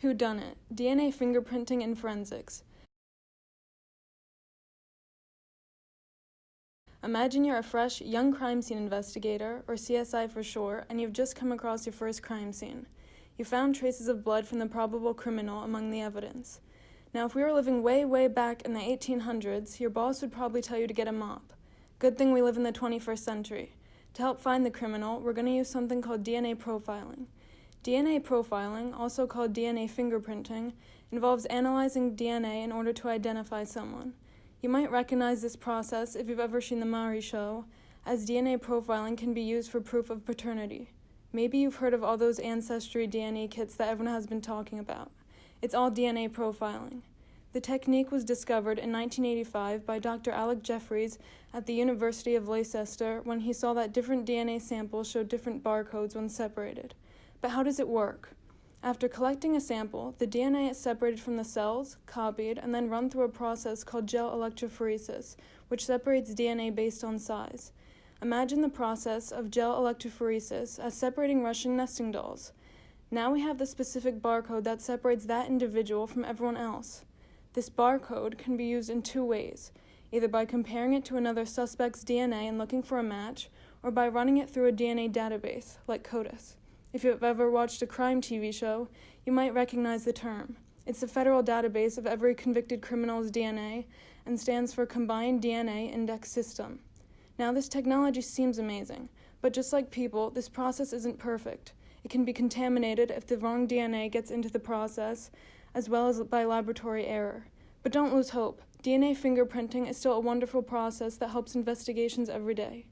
Whodunnit, DNA fingerprinting and forensics. Imagine you're a fresh, young crime scene investigator, or CSI for short, and you've just come across your first crime scene. You found traces of blood from the probable criminal among the evidence. Now, if we were living way back in the 1800s, your boss would probably tell you to get a mop. Good thing we live in the 21st century. To help find the criminal, we're going to use something called DNA profiling. DNA profiling, also called DNA fingerprinting, involves analyzing DNA in order to identify someone. You might recognize this process if you've ever seen the Maury show, as DNA profiling can be used for proof of paternity. Maybe you've heard of all those ancestry DNA kits that everyone has been talking about. It's all DNA profiling. The technique was discovered in 1985 by Dr. Alec Jeffreys at the University of Leicester when he saw that different DNA samples showed different barcodes when separated. But how does it work? After collecting a sample, the DNA is separated from the cells, copied, and then run through a process called gel electrophoresis, which separates DNA based on size. Imagine the process of gel electrophoresis as separating Russian nesting dolls. Now we have the specific barcode that separates that individual from everyone else. This barcode can be used in two ways, either by comparing it to another suspect's DNA and looking for a match, or by running it through a DNA database, like CODIS. If you've ever watched a crime TV show, you might recognize the term. It's the federal database of every convicted criminal's DNA and stands for Combined DNA Index System. Now, this technology seems amazing, but just like people, this process isn't perfect. It can be contaminated if the wrong DNA gets into the process, as well as by laboratory error. But don't lose hope. DNA fingerprinting is still a wonderful process that helps investigations every day.